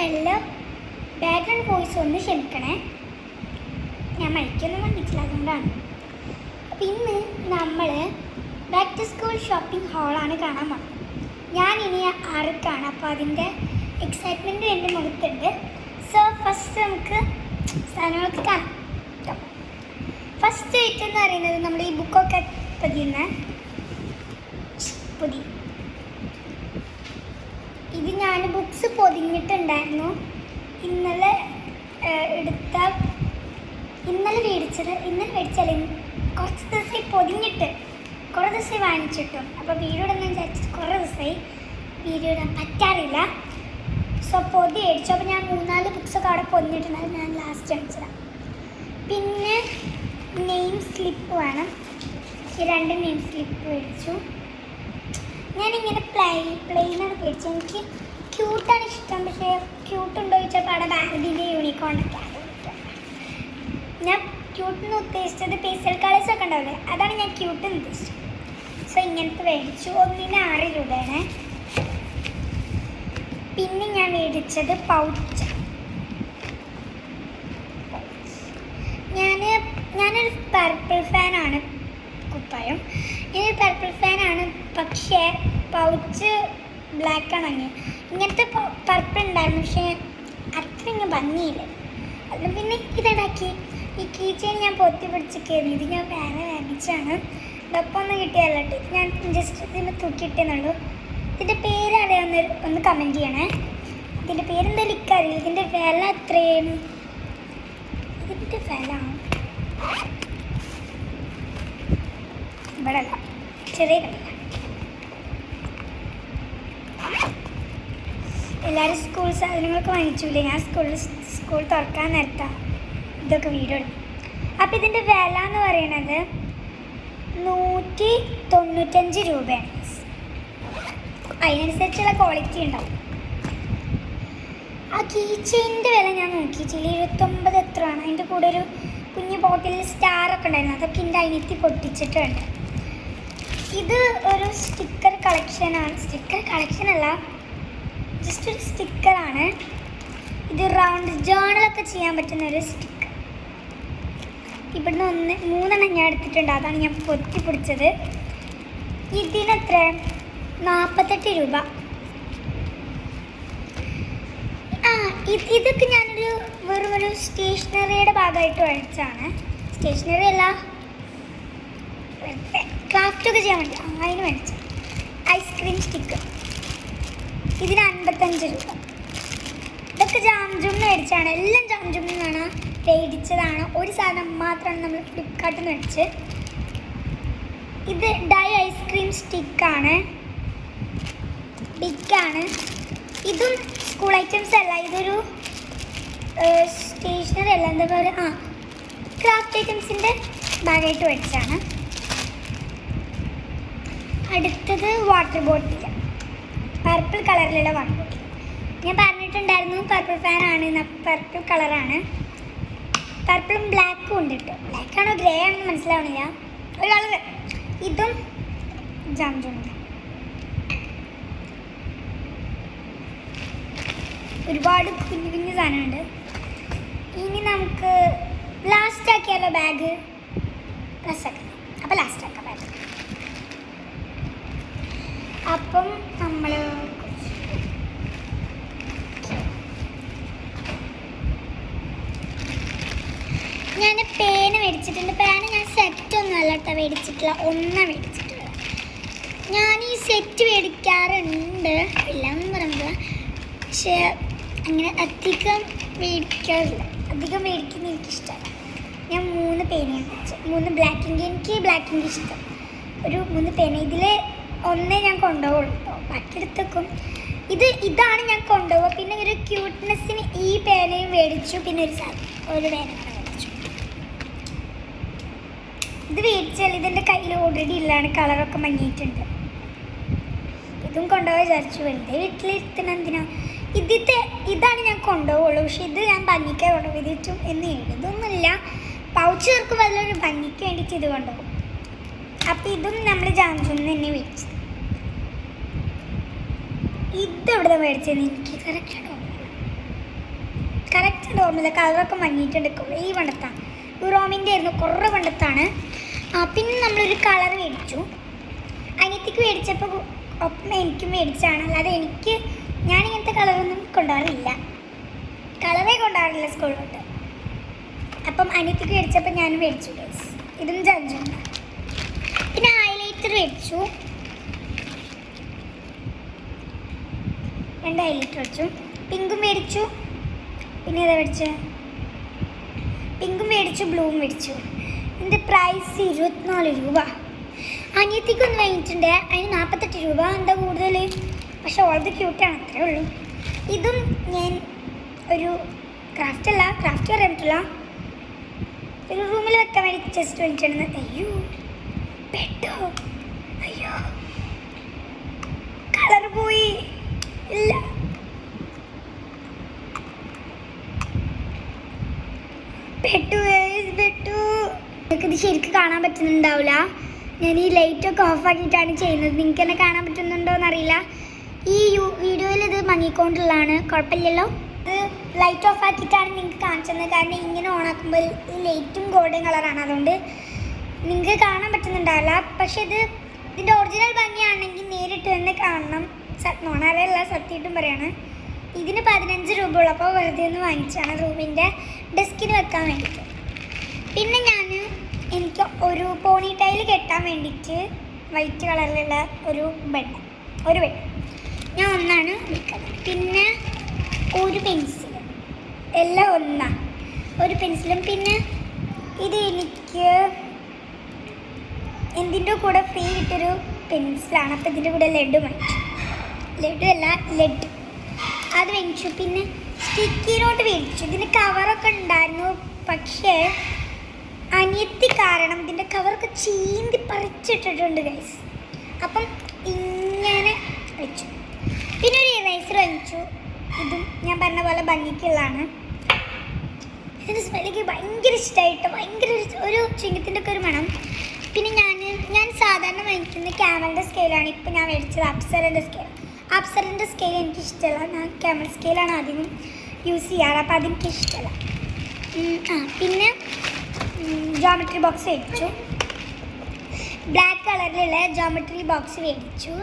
എല്ലാ background voice ഒന്ന് ക്ഷമിക്കണേ, ഞാൻ മൈക്കൊന്നും വന്നിട്ടില്ല, അതുകൊണ്ടാണ്. അപ്പം ഇന്ന് നമ്മൾ ബാക്ക് ടു സ്കൂൾ ഷോപ്പിംഗ് ഹാളാണ് കാണാൻ പോകുന്നത്. ഞാനിനി 6ക്കാണ്, അപ്പോൾ അതിൻ്റെ എക്സൈറ്റ്മെൻറ്റ് എൻ്റെ മുഖത്തുണ്ട്. സോ ഫസ്റ്റ് നമുക്ക് സാധനങ്ങൾക്ക് കാണാം. ഫസ്റ്റ് ഐറ്റം എന്ന് പറയുന്നത് നമ്മൾ ഈ ബുക്കൊക്കെ പൊതി. ഇത് ഞാൻ ബുക്സ് പൊതിഞ്ഞിട്ടുണ്ടായിരുന്നു. ഇന്നലെ മേടിച്ചല്ല, കുറച്ച് ദിവസമായി പൊതിഞ്ഞിട്ട് കുറേ ദിവസമായി വാങ്ങിച്ചിട്ടും. അപ്പോൾ വീഡിയോ ഇടാൻ വിചാരിച്ചിട്ട് കുറേ ദിവസമായി വീഡിയോ ഇടാൻ പറ്റാറില്ല. സോ പൊതി മേടിച്ചു. അപ്പോൾ ഞാൻ 3-4 ബുക്സൊക്കെ അവിടെ പൊതിഞ്ഞിട്ടുണ്ടായിരുന്നു, ഞാൻ ലാസ്റ്റ് അടിച്ചതാണ്. പിന്നെ നെയിം സ്ലിപ്പ് വേണം, 2 നെയിം സ്ലിപ്പ് മേടിച്ചു. ഞാനിങ്ങനെ പ്ലെയിനാണ് മേടിച്ചത്. എനിക്ക് ക്യൂട്ടാണ് ഇഷ്ടം, പക്ഷേ ക്യൂട്ടുണ്ടോ ചോദിച്ചപ്പോൾ അവിടെ ബാഗിൻ്റെ യൂണിക്കോണൊക്കെ ഞാൻ ക്യൂട്ടെന്ന് ഉദ്ദേശിച്ചത് പേസ്റ്റൽ കളേഴ്സൊക്കെ ഉണ്ടാവില്ലേ, അതാണ് ഞാൻ ക്യൂട്ടെന്ന് ഉദ്ദേശിച്ചത്. സോ ഇങ്ങനത്തെ മേടിച്ചു. 1-ന് 6 രൂപയാണ്. പിന്നെ ഞാൻ മേടിച്ചത് പൗച്ച്. ഞാനൊരു പർപ്പിൾ ഫാനാണ്, കുപ്പായം ഞാനൊരു പർപ്പിൾ ഫാനാണ്, പക്ഷേ പൗച്ച് ബ്ലാക്കാണ്. ഇങ്ങനത്തെ പർപ്പിൾ ഉണ്ടായിരുന്നു, പക്ഷേ അത്ര ഭംഗിയില്ല. അത് പിന്നെ ഇതുണ്ടാക്കി. ഈ കീ ചെയിൻ ഞാൻ പൊത്തി പിടിച്ചിരിക്കുന്നു. ഇത് ഞാൻ വേറെ വാങ്ങിച്ചാണ്, ഇതൊപ്പം ഒന്ന് കിട്ടിയല്ല കേട്ടോ. ഇത് ഞാൻ ജസ്റ്റ് ഇതിന് തൂക്കിയിട്ടെന്നുള്ളൂ. ഇതിൻ്റെ പേരറിയാവുന്ന ഒന്ന് കമൻറ്റ് ചെയ്യണേ. ഇതിൻ്റെ പേരെന്തായാലും എനിക്കറിയില്ല. ഇതിൻ്റെ വില എത്രയാണ്? ഇതിൻ്റെ വില ഇവിടെ അല്ല, ചെറിയ കടയില്ല. എല്ലാവരും സ്കൂൾ സാധനങ്ങളൊക്കെ വാങ്ങിച്ചില്ലേ? ഞാൻ സ്കൂൾ തുറക്കാൻ നേരത്താണ് ഇതൊക്കെ വീഡിയോ എടുക്കും. അപ്പോൾ ഇതിൻ്റെ വില എന്ന് പറയുന്നത് 195 രൂപയാണ്. അതിനനുസരിച്ചുള്ള ക്വാളിറ്റി ഉണ്ടാവും. ആ കീ ചെയിൻ്റെ വില ഞാൻ നോക്കിയിട്ടില്ല, 29 എത്രയാണ്. അതിൻ്റെ കൂടെ ഒരു കുഞ്ഞു ബോട്ടിലിൽ സ്റ്റാറൊക്കെ ഉണ്ടായിരുന്നു, അതൊക്കെ എൻ്റെ അനിയത്തി പൊട്ടിച്ചിട്ടുണ്ട്. ഇത് ഒരു സ്റ്റിക്കർ കളക്ഷനാണ്. സ്റ്റിക്കർ കളക്ഷനല്ല, ജസ്റ്റ് ഒരു സ്റ്റിക്കറാണ്. ഇത് റൗണ്ട് ജേണലൊക്കെ ചെയ്യാൻ പറ്റുന്ന ഒരു സ്റ്റിക്കർ. ഇവിടുന്ന് 3 ഞാൻ എടുത്തിട്ടുണ്ട്, അതാണ് ഞാൻ പൊത്തി പിടിച്ചത്. ഇതിനെത്ര? 48 രൂപ. ഇതൊക്കെ ഞാനൊരു വെറും സ്റ്റേഷനറിയുടെ ഭാഗമായിട്ട് മേടിച്ചാണ്. സ്റ്റേഷനറി അല്ല, ക്രാഫ്റ്റൊക്കെ ചെയ്യാൻ വേണ്ടി അതിന് മേടിച്ചു. ഐസ്ക്രീം സ്റ്റിക്കർ, ഇതിന് 55 രൂപ. ഇതൊക്കെ ജാംജുമിന് മേടിച്ചാണ്, എല്ലാം ജാംജുമിനാണ് മേടിച്ചതാണ്. ഒരു സാധനം മാത്രമാണ് നമ്മൾ ഫ്ലിപ്കാർട്ടിൽ നിന്ന് മേടിച്ച്. ഇത് ഡൈ ഐസ്ക്രീം സ്റ്റിക്കാണ്, ബിഗാണ്. ഇതും സ്കൂൾ ഐറ്റംസ് അല്ല, ഇതൊരു സ്റ്റേഷനറി അല്ല, എന്താ പറയുക, ക്രാഫ്റ്റ് ഐറ്റംസിൻ്റെ ഭാഗമായിട്ട് മേടിച്ചാണ്. അടുത്തത് വാട്ടർ ബോട്ടിൽ, പർപ്പിൾ കളറിലുള്ള വാട്ടർ ബോട്ടിൽ. ഞാൻ പറഞ്ഞിട്ടുണ്ടായിരുന്നു പർപ്പിൾ ഫാനാണ്, പർപ്പിൾ കളറാണ്. പർപ്പിളും ബ്ലാക്കും ഉണ്ട് കേട്ടോ. ബ്ലാക്കാണോ ഗ്രേ ആണെന്ന് മനസ്സിലാവണില്ല, ഒരു കളറ്. ഇതും ജാംജുണ്ട്. ഒരുപാട് കുഞ്ഞു കുഞ്ഞു സാധനമുണ്ട്. ഇനി നമുക്ക് ലാസ്റ്റ് ആക്കിയാലോ ബാഗ്? ലാസ്റ്റാക്കാം. അപ്പോൾ ലാസ്റ്റാക്കാം ബാഗ്. അപ്പം നമ്മൾ ഞാൻ പേന മേടിച്ചിട്ടുണ്ട്. പേന ഞാൻ സെറ്റൊന്നും അല്ല കേട്ടോ മേടിച്ചിട്ടില്ല, മേടിച്ചിട്ടുള്ളത്. ഞാൻ ഈ സെറ്റ് മേടിക്കാറുണ്ട്, ഇല്ലയെന്ന് പറയുമ്പോൾ, പക്ഷേ അങ്ങനെ അധികം മേടിക്കാറില്ല. അധികം മേടിക്കുന്നത് എനിക്കിഷ്ടമല്ല. ഞാൻ 3 പേനയാണ് മേടിച്ചത്. 3 ബ്ലാക്ക് ഇങ്ക്. എനിക്ക് ബ്ലാക്ക് ഇങ്ക് ഇഷ്ടം. ഒരു 3 പേന. ഇതിൽ 1 ഞാൻ കൊണ്ടുപോകുള്ളൂ കേട്ടോ, ബാക്കി എടുത്തേക്കും. ഇതാണ് ഞാൻ കൊണ്ടുപോകുക. പിന്നെ ഒരു ക്യൂട്ട്നെസ്സിന് ഈ പേനയും മേടിച്ചു. പിന്നെ ഒരു പേന മേടിച്ചു. ഇത് മേടിച്ചാൽ ഇതിൻ്റെ കയ്യിൽ ഓൾറെഡി ഇല്ലാണ്, കളറൊക്കെ മങ്ങിയിട്ടുണ്ട്. ഇതും കൊണ്ടുപോയി വിചാരിച്ചു, വെറുതെ വീട്ടിലിരുത്തണം എന്തിനാ. ഇതാണ് ഞാൻ കൊണ്ടുപോകുള്ളൂ, പക്ഷെ ഇത് ഞാൻ ഭംഗിക്ക് കൊണ്ടുപോയിട്ടും എന്ന് എഴുതൊന്നുമില്ല. പൗച്ച് ചേർക്കും വല്ലൊരു ഭംഗിക്ക് വേണ്ടിയിട്ട് ഇത് കൊണ്ടുപോകും. അപ്പോൾ ഇതും നമ്മൾ ജാംജുമിൽ തന്നെ മേടിച്ചു. ഇതെവിടെ മേടിച്ചതെന്ന് എനിക്ക് കറക്റ്റായിട്ട് ഓർമ്മയില്ല. കറക്റ്റ് ഓർമ്മയില്ല, കളറൊക്കെ മങ്ങിയിട്ടുണ്ട്. കുറേ പണ്ടത്താണ്, യൂറോമിൻ്റെ ആയിരുന്നു, കുറേ പണ്ടത്താണ്. പിന്നെ നമ്മളൊരു കളർ മേടിച്ചു. അനിയത്തിക്ക് മേടിച്ചപ്പോൾ ഒപ്പം എനിക്കും മേടിച്ചാണ്. അല്ലാതെ ഞാനിങ്ങനത്തെ കളറൊന്നും കൊണ്ടുപോകാറില്ല, കളറേ കൊണ്ടുപോകാറില്ല സ്കൂളിലോട്ട്. അപ്പം അനിയത്തിക്ക് മേടിച്ചപ്പോൾ ഞാനും മേടിച്ചു ഗൈസ്. ഇതും ജഡ്ജുണ്ട്. പിന്നെ ഹൈലൈറ്റർ മേടിച്ചു, 2 ഹൈലൈറ്റർ മേടിച്ചു. പിങ്കും മേടിച്ചു. പിന്നെ ഏതാ മേടിച്ചത്? പിങ്കും മേടിച്ചു, ബ്ലൂവും മേടിച്ചു. ഇതിൻ്റെ പ്രൈസ് 24 രൂപ. അനിയത്തിക്കൊന്ന് വാങ്ങിയിട്ടുണ്ട്, അതിന് 48 രൂപ. എന്താ കൂടുതൽ? പക്ഷെ ഓൾത് ക്യൂട്ടാണ്, അത്രേ ഉള്ളൂ. ഇതും ഞാൻ ഒരു ക്രാഫ്റ്റ് പറയാൻ പറ്റില്ല, ഒരു റൂമിൽ വെക്കാൻ വേണ്ടി ജസ്റ്റ് വാങ്ങിച്ചിടുന്നത്. അയ്യോ പെട്ടോ, അയ്യോ കളർ പോയി. ഇല്ല, പെട്ടു. നിങ്ങൾക്കിത് ശരിക്കും കാണാൻ പറ്റുന്നുണ്ടാവില്ല, ഞാൻ ഈ ലൈറ്റൊക്കെ ഓഫാക്കിയിട്ടാണ് ചെയ്യുന്നത്. നിങ്ങൾക്ക് എന്നെ കാണാൻ പറ്റുന്നുണ്ടോ എന്നറിയില്ല. ഈ വീഡിയോയിൽ ഇത് മങ്ങിക്കൊണ്ടുള്ളതാണ്, കുഴപ്പമില്ലല്ലോ. ഇത് ലൈറ്റ് ഓഫ് ആക്കിയിട്ടാണ് നിങ്ങൾക്ക് കാണിച്ചത്, കാരണം ഇങ്ങനെ ഓണാക്കുമ്പോൾ ഈ ലൈറ്റും ഗോൾഡൻ കളറാണ്, അതുകൊണ്ട് നിങ്ങൾക്ക് കാണാൻ പറ്റുന്നുണ്ടാവില്ല. പക്ഷെ ഇതിൻ്റെ ഒറിജിനൽ ഭംഗിയാണെങ്കിൽ നേരിട്ട് തന്നെ കാണണം. നോണാറല്ല, സത്യമായിട്ടും പറയാണ്. ഇതിന് 15 രൂപ ഉള്ളപ്പോൾ വെറുതെ ഒന്ന് വാങ്ങിച്ചാണ് റൂമിൻ്റെ ഡെസ്കിന് വെക്കാൻ വേണ്ടിയിട്ട്. പിന്നെ എനിക്ക് ഒരു പോണി ടൈൽ കെട്ടാൻ വേണ്ടിയിട്ട് വൈറ്റ് കളറിലുള്ള ഒരു ബെഡ് ഞാൻ ഒന്നാണ് വിൽക്കുന്നത്. പിന്നെ ഒരു പെൻസിൽ, എല്ലാം ഒന്നാണ്, ഒരു പെൻസിലും. പിന്നെ ഇത് എനിക്ക് എന്തിൻ്റെ കൂടെ ഫ്രീ കിട്ടൊരു പെൻസിലാണ്, അപ്പോൾ ഇതിൻ്റെ കൂടെ ലഡു വാങ്ങിച്ചു. ലെഡ് അത് വാങ്ങിച്ചു. പിന്നെ സ്റ്റിക്കി നോട്ട് മേടിച്ചു. ഇതിന് കവറൊക്കെ ഉണ്ടായിരുന്നു, പക്ഷേ അനിയത്തി കാരണം ഇതിൻ്റെ കവറൊക്കെ ചീന്തി പറിച്ചിട്ടിട്ടുണ്ട് ഗൈസ്. അപ്പം ഇങ്ങനെ വെച്ചു. പിന്നെ ഒരു ഇറേസർ വാങ്ങിച്ചു. ഇതും ഞാൻ പറഞ്ഞ പോലെ ഭംഗിക്കുള്ളതാണ്. ഇതിൻ്റെ സ്മെല്ലിക്ക് ഭയങ്കര ഇഷ്ടമായിട്ട്, ഭയങ്കര ഒരു ചിങ്ങത്തിൻ്റെ ഒക്കെ ഒരു മണം. പിന്നെ ഞാൻ സാധാരണ വാങ്ങിക്കുന്ന ക്യാമലിൻ്റെ സ്കെയിലാണ്. ഇപ്പം ഞാൻ മേടിച്ചത് അപ്സറിൻ്റെ സ്കെയിൽ എനിക്കിഷ്ടമല്ല. ഞാൻ ക്യാമൽ സ്കെയിലാണ് ആദ്യം യൂസ് ചെയ്യാറ്, അപ്പോൾ അതെനിക്കിഷ്ടമല്ല. പിന്നെ ജോമെട്രി ബോക്സ് മേടിച്ചു, ബ്ലാക്ക് കളറിലുള്ള ജോമെട്രി ബോക്സ് മേടിച്ചു.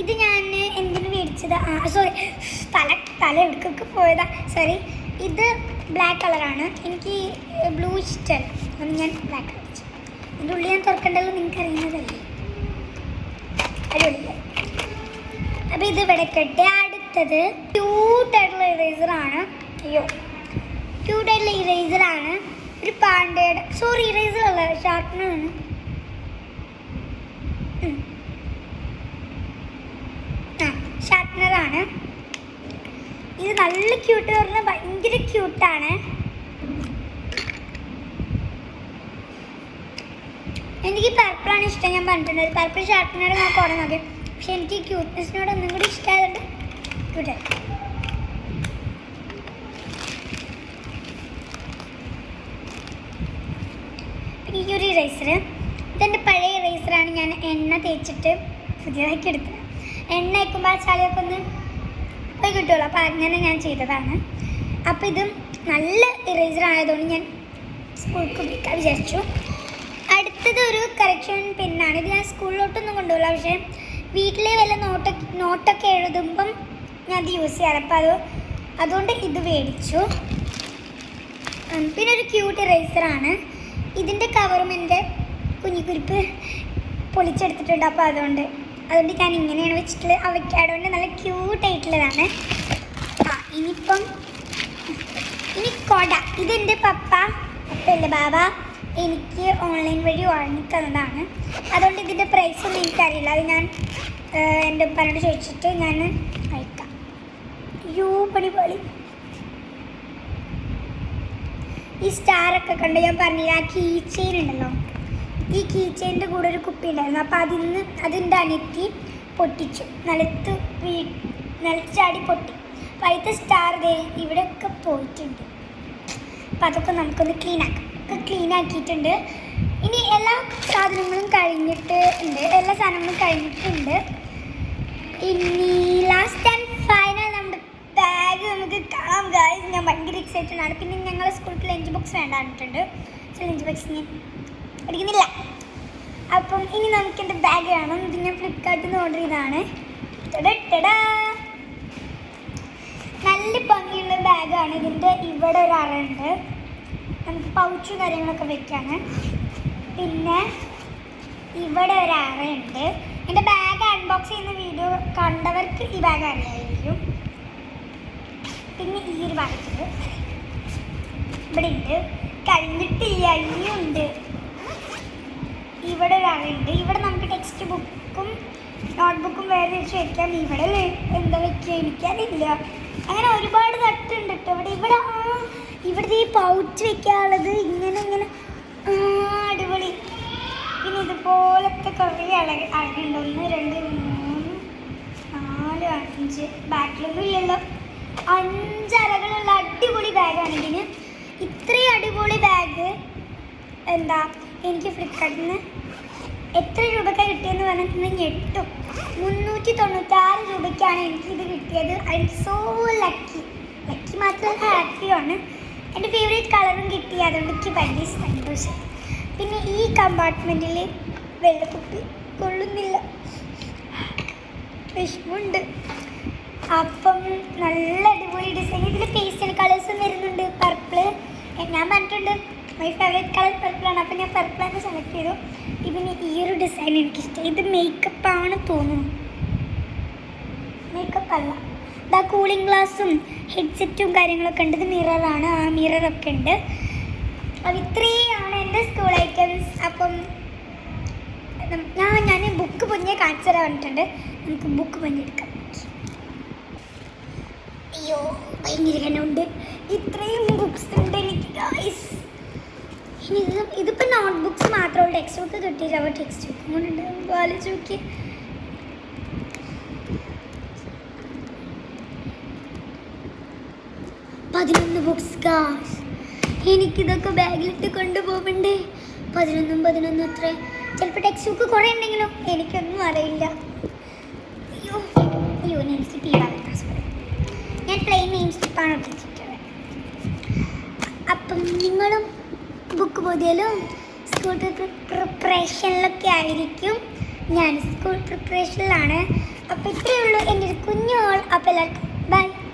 ഇത് ഞാൻ എന്തിനു മേടിച്ചത്? സോറി, തല എടുക്കൊക്കെ പോയതാ, സോറി. ഇത് ബ്ലാക്ക് കളറാണ്, എനിക്ക് ബ്ലൂ ഇഷ്ടമല്ല, അപ്പം ഞാൻ ബ്ലാക്ക് മേടിച്ചു. ഇതിൻ്റെ ഉള്ളിൽ ഞാൻ തുറക്കണ്ടല്ലോ, നിങ്ങൾക്ക് അറിയുന്നതല്ലേ, അടിപൊളിയല്ലേ. അപ്പോൾ ഇത് ഇവിടെ കെട്ടെ. അടുത്തത് ക്യൂട്ടായിട്ടുള്ള ഇറേസറാണ്. ക്യൂട്ടായിട്ടുള്ള ഇറേസറാണ്, ഒരു പാണ്ടയുടെ, സോറി ഇറേസറല്ല, ഷാർപ്പനറാണ്. ഷാർപ്പനറാണ്. ഇത് നല്ല ക്യൂട്ട് പറഞ്ഞാൽ ഭയങ്കര ക്യൂട്ടാണ്. എനിക്ക് പർപ്പിളാണ് ഇഷ്ടം, ഞാൻ പറഞ്ഞിട്ടുണ്ട്. പർപ്പിൾ ഷാർപ്പനർ ഞാൻ കുറേ നോക്കി, പക്ഷെ എനിക്ക് ക്യൂട്ട്നെസ്സിനോട് ഒന്നും കൂടി ഇഷ്ടമായതുകൊണ്ട് ക്യൂട്ടായി. പിന്നെ ഈ ഒരു ഇറേസർ, ഇതെൻ്റെ പഴയ ഇറേസറാണ്. ഞാൻ എണ്ണ തേച്ചിട്ട് പുതിയതാക്കി എടുത്തത്. എണ്ണ വയ്ക്കുമ്പോൾ ആ ചളിയൊക്കെ ഒന്ന് പോയി കിട്ടുമല്ലോ, അപ്പോൾ അങ്ങനെ ഞാൻ ചെയ്തതാണ്. അപ്പോൾ ഇതും നല്ല ഇറേസർ ആയതുകൊണ്ട് ഞാൻ സ്കൂൾക്ക് ഉപയോഗിക്കാൻ വിചാരിച്ചു. അടുത്തത് ഒരു കറക്ഷൻ പെന്നാണ്. ഇത് ഞാൻ സ്കൂളിലോട്ടൊന്നും കൊണ്ടുപോകില്ല, പക്ഷേ വീട്ടിലെ വല്ല നോട്ടൊക്കെ എഴുതുമ്പം ഞാൻ അത് യൂസ് ചെയ്യാറ്, അപ്പോൾ അതുകൊണ്ട് ഇത് മേടിച്ചു. പിന്നെ ഒരു ക്യൂട്ട് ഇറേസറാണ്. ഇതിൻ്റെ കവറും എൻ്റെ കുഞ്ഞിക്കുരിപ്പ് പൊളിച്ചെടുത്തിട്ടുണ്ട്, അപ്പോൾ അതുകൊണ്ട് ഞാൻ ഇങ്ങനെയാണ് വെച്ചിട്ടുള്ളത്. അവയ്ക്കാടുകൊണ്ട് നല്ല ക്യൂട്ടായിട്ടുള്ളതാണ്. ഇനി കൊട. ഇതെൻ്റെ പപ്പയല്ലേ ബാബ എനിക്ക് ഓൺലൈൻ വഴി വാങ്ങി തന്നതാണ്. അതുകൊണ്ട് ഇതിൻ്റെ പ്രൈസൊന്നും എനിക്കറിയില്ല, അത് ഞാൻ എൻ്റെ ഉപ്പനോട് ചോദിച്ചിട്ട് ഞാൻ അയക്കാം. പണി ഈ സ്റ്റാറൊക്കെ കണ്ട് ഞാൻ പറഞ്ഞില്ല, ആ കീ ചെയിൻ ഉണ്ടല്ലോ, ഈ കീ ചെയിൻ്റെ കൂടെ ഒരു കുപ്പി ഉണ്ടായിരുന്നു. അപ്പോൾ അതിൻ്റെ അനിയത്തി പൊട്ടിച്ചു, നിലത്ത് ചാടി പൊട്ടി. അപ്പോൾ അതിൻ്റെ സ്റ്റാർ ഇവിടെയൊക്കെ പോയിട്ടുണ്ട്. അപ്പോൾ അതൊക്കെ നമുക്കൊന്ന് ക്ലീൻ ആക്കിയിട്ടുണ്ട്. ഇനി എല്ലാ സാധനങ്ങളും കഴിഞ്ഞിട്ടുണ്ട്. ഇനി ലാസ്റ്റ് ആൻഡ് ഫൈനൽ നമ്മുടെ ബാഗ് നമുക്ക് കാണാം ഗായ്സ്. ഞാൻ എക്സൈറ്റഡ് ആണ്. പിന്നെ ഞങ്ങളുടെ സ്കൂളിൽ ലഞ്ച് ബോക്സ് വേണ്ടിയിട്ടുണ്ട്. ലഞ്ച് ബോക്സ് ഞാൻ അടിക്കുന്നില്ല. അപ്പം ഇനി നമുക്ക് എൻ്റെ ബാഗ് കാണും. ഇത് ഞാൻ ഫ്ലിപ്കാർട്ടിൽ നിന്ന് ഓർഡർ ചെയ്തതാണ്. നല്ല ഭംഗിയുള്ള ബാഗാണ്. ഇതിൻ്റെ ഇവിടെ ഒരു അറയുണ്ട്, നമുക്ക് പൗച്ചും കാര്യങ്ങളൊക്കെ വെക്കാണ്. പിന്നെ ഇവിടെ ഒരു അറയുണ്ട്. എൻ്റെ ബാഗ് അൺബോക്സ് ചെയ്യുന്ന വീഡിയോ കണ്ടവർക്ക് ഈ ബാഗ് അറിയായിരിക്കും. പിന്നെ ഈ ഒരു ബാഗിൽ ഇവിടെ ഉണ്ട്, കഴിഞ്ഞിട്ടില്ല, ഇനിയുണ്ട്. ഇവിടെ ഒരു അറയുണ്ട്. ഇവിടെ നമുക്ക് ടെക്സ്റ്റ് ബുക്കും നോട്ട്ബുക്കും വേറെ വെച്ച് വെക്കാം. ഇവിടെ എന്താ വെക്കുക എനിക്കറിയില്ല. അങ്ങനെ ഒരുപാട് തട്ടുണ്ട് കേട്ടോ ഇവിടെ. ഇവിടുത്തെ ഈ പൗച്ച് വെക്കാനുള്ളത് ഇങ്ങനെ അടിപൊളി. പിന്നെ ഇതുപോലത്തെ കുറേ അഴകുണ്ട്. 1 2 3 4 5 ബാക്കിലൊന്നും ഇല്ലല്ലോ. 5 അറകളുള്ള അടിപൊളി ബാഗാണ് ഇതിന്. ഇത്രയും അടിപൊളി ബാഗ് എനിക്ക് ഫ്ലിപ്കാർട്ടിൽ നിന്ന് എത്ര രൂപയ്ക്കാണ് കിട്ടിയെന്ന് പറഞ്ഞിട്ടുണ്ടെങ്കിൽ ഞെട്ടും. 396 രൂപയ്ക്കാണ് എനിക്കിത് കിട്ടിയത്. ഐ എം സോ ലക്കി മാത്രമല്ല ഹാപ്പിയാണ്. എൻ്റെ ഫേവറേറ്റ് കളറും കിട്ടി, അതുകൊണ്ട് എനിക്ക് ഭയങ്കര സന്തോഷം. പിന്നെ ഈ കമ്പാർട്ട്മെൻറ്റിൽ വെള്ളക്കുപ്പി കൊള്ളുന്നില്ല, വിഷമമുണ്ട്. അപ്പം നല്ല അടിപൊളി ഡിസൈൻ. ഇതിൽ പേസ്റ്റൽ കളേഴ്സും വരുന്നുണ്ട്. പർപ്പിള് ഞാൻ പറഞ്ഞിട്ടുണ്ട് മൈ ഫേവറേറ്റ് കളർ പർപ്പിളാണ്. അപ്പം ഞാൻ പർപ്പിളാണ് സെലക്ട് ചെയ്തു. ഇതിന് ഈ ഒരു ഡിസൈൻ എനിക്കിഷ്ടം. ഇത് മേക്കപ്പാണ് തോന്നുന്നു, മേക്കപ്പ് അല്ല. ഇതാ കൂളിംഗ് ഗ്ലാസും ഹെഡ്സെറ്റും കാര്യങ്ങളൊക്കെ ഉണ്ട്. ഇത് മിററാണ്, ആ മിററൊക്കെ ഉണ്ട്. അപ്പം ഇത്രയാണ് എൻ്റെ സ്കൂൾ ഐറ്റംസ്. അപ്പം ഞാൻ ബുക്ക് പൊഞ്ഞെ കാണിച്ചു തരാൻ പറഞ്ഞിട്ടുണ്ട്. നമുക്ക് ബുക്ക് പൊഞ്ഞെടുക്കാം. അയ്യോ ഭയങ്കര കനുണ്ട്. ഇത്രയും ബുക്സ് ഉണ്ട് എനിക്ക് ഗൈസ്. ഇതിപ്പോൾ നോട്ട് ബുക്സ് മാത്രമേ ടെക്സ്റ്റ് ബുക്ക് കിട്ടിയില്ല. അപ്പോൾ ടെക്സ്റ്റ് ബുക്കും കൂടെ ഉണ്ട്. ആലോചിച്ച് നോക്കി. Books guys. എനിക്കിതൊക്കെ ബാഗിലിട്ട് കൊണ്ടുപോകണ്ടേ? 11 അത്ര. ചിലപ്പോൾ ടെക്സ്റ്റ് ബുക്ക് കുറേ ഉണ്ടെങ്കിലും എനിക്കൊന്നും അറിയില്ല. അയ്യോ നെയിം സ്ലിപ്പ് ഞാൻ പ്ലെയിൻ നെയിം സ്ലിപ്പാണ് ഒട്ടിച്ചിട്ടുള്ളത്. അപ്പം നിങ്ങളും ബുക്ക് പൊതിയലും സ്കൂൾ പ്രിപ്പറേഷനിലൊക്കെ ആയിരിക്കും. ഞാൻ സ്കൂൾ പ്രിപ്പറേഷനിലാണ്. അപ്പോൾ ഇത്രയേ ഉള്ളൂ എൻ്റെ ഒരു കുഞ്ഞു ഹോൾ. അപ്പോൾ എല്ലാവർക്കും